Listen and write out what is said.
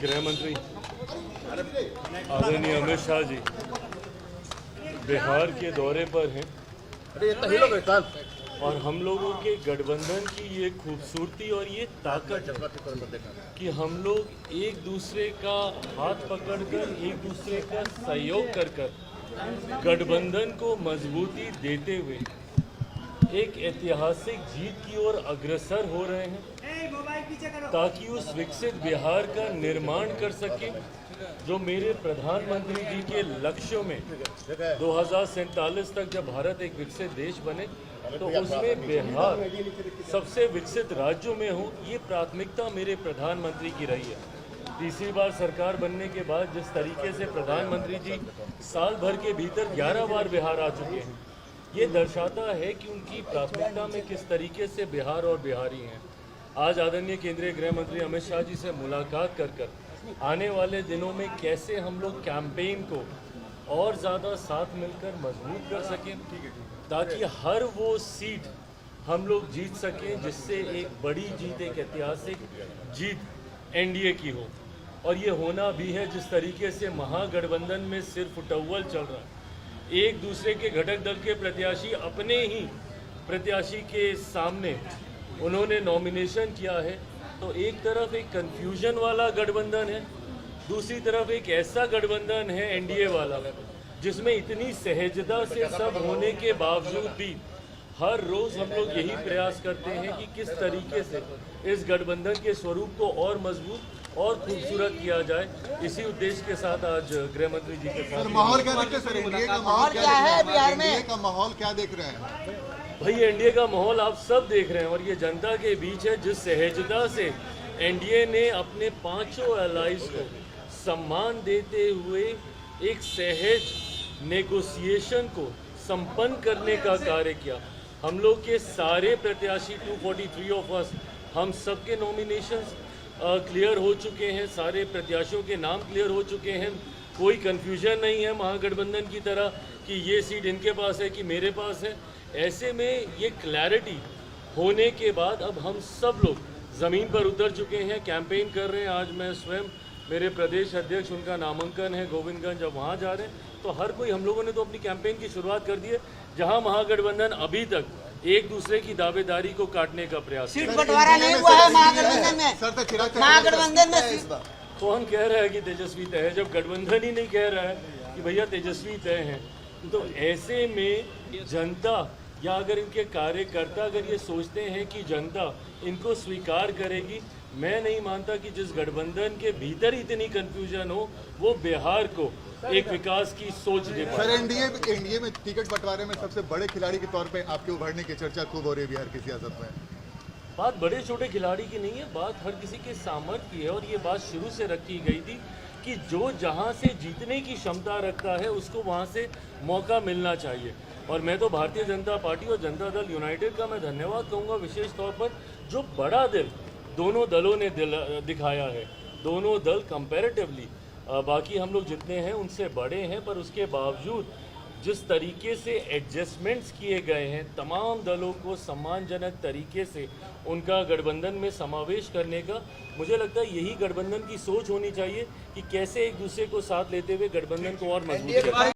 गृह मंत्री आदरणीय अमित शाह जी बिहार के दौरे पर हैं और हम लोगों के गठबंधन की ये खूबसूरती और ये ताकत कि हम लोग एक दूसरे का हाथ पकड़कर एक दूसरे का सहयोग कर गठबंधन को मजबूती देते हुए एक ऐतिहासिक जीत की ओर अग्रसर हो रहे हैं ताकि उस विकसित बिहार का निर्माण कर सके जो मेरे प्रधानमंत्री जी के लक्ष्यों में 2047 तक जब भारत एक विकसित देश बने तो उसमें बिहार सबसे विकसित राज्यों में हो, ये प्राथमिकता मेरे प्रधानमंत्री की रही है। तीसरी बार सरकार बनने के बाद जिस तरीके से प्रधानमंत्री जी साल भर के भीतर 11 बार बिहार आ चुके हैं, ये दर्शाता है कि उनकी प्राथमिकता में किस तरीके से बिहार और बिहारी हैं। आज आदरणीय केंद्रीय गृह मंत्री अमित शाह जी से मुलाकात कर आने वाले दिनों में कैसे हम लोग कैंपेन को और ज़्यादा साथ मिलकर मजबूत कर सकें ताकि हर वो सीट हम लोग जीत सकें जिससे एक बड़ी जीत, एक ऐतिहासिक जीत एनडीए की हो। और ये होना भी है जिस तरीके से महागठबंधन में सिर्फ उटव्वल चल रहा है, एक दूसरे के घटक दल के प्रत्याशी अपने ही प्रत्याशी के सामने उन्होंने नॉमिनेशन किया है, तो एक तरफ एक कंफ्यूजन वाला गठबंधन है, दूसरी तरफ एक ऐसा गठबंधन है एनडीए वाला जिसमें इतनी सहजता से सब होने के बावजूद भी हर रोज हम लोग यही प्रयास करते हैं कि किस तरीके से इस गठबंधन के स्वरूप को और मजबूत और खूबसूरत किया जाए। इसी उद्देश्य के साथ आज गृह मंत्री जी के साथ माहौल क्या देखते हैं सर? एनडीए का माहौल क्या है बिहार में? एनडीए का माहौल क्या देख रहे हैं भाई? एनडीए का माहौल आप सब देख रहे हैं और ये जनता के बीच है। जिस सहजता से एनडीए ने अपने पांचों एलाइज को सम्मान देते हुए एक सहज नेगोशिएशन को संपन्न करने का कार्य किया। हम लोग के सारे प्रत्याशी 243 ऑफ अस, हम सबके नॉमिनेशंस क्लियर हो चुके हैं, सारे प्रत्याशियों के नाम क्लियर हो चुके हैं। कोई कन्फ्यूजन नहीं है महागठबंधन की तरह कि ये सीट इनके पास है कि मेरे पास है। ऐसे में ये क्लैरिटी होने के बाद अब हम सब लोग ज़मीन पर उतर चुके हैं, कैंपेन कर रहे हैं। आज मैं स्वयं, मेरे प्रदेश अध्यक्ष, उनका नामांकन है गोविंदगंज, अब वहाँ जा रहे हैं। तो हर कोई, हम लोगों ने तो अपनी कैंपेन की शुरुआत कर दी है, जहाँ महागठबंधन अभी तक एक दूसरे की दावेदारी को काटने का प्रयास। सीट बंटवारा नहीं हुआ है महागठबंधन में। महागठबंधन में तो हम कह रहे हैं कि तेजस्वी तय है, जब गठबंधन ही नहीं कह रहा है कि भैया तेजस्वी तय हैं, तो ऐसे में जनता या अगर इनके कार्यकर्ता अगर ये सोचते हैं कि जनता इनको स्वीकार करेगी, मैं नहीं मानता कि जिस गठबंधन के भीतर इतनी कंफ्यूजन हो वो बिहार को एक विकास की सोच दे पाए। सर, एनडीए में टिकट बंटवारे में सबसे बड़े खिलाड़ी के तौर पे आपके उभरने की चर्चा खूब हो रही है बिहार की सियासत में। बात बड़े छोटे खिलाड़ी की नहीं है, बात हर किसी के सामर्थ्य की है। और ये बात शुरू से रखी गई थी कि जो जहाँ से जीतने की क्षमता रखता है उसको वहाँ से मौका मिलना चाहिए। और मैं तो भारतीय जनता पार्टी और जनता दल यूनाइटेड का मैं धन्यवाद कहूँगा विशेष तौर पर, जो बड़ा दिल दोनों दलों ने दिखाया है। दोनों दल कंपैरेटिवली बाकी हम लोग जितने हैं उनसे बड़े हैं, पर उसके बावजूद जिस तरीके से एडजस्टमेंट्स किए गए हैं, तमाम दलों को सम्मानजनक तरीके से उनका गठबंधन में समावेश करने का, मुझे लगता है यही गठबंधन की सोच होनी चाहिए कि कैसे एक दूसरे को साथ लेते हुए गठबंधन को और मजबूत करें।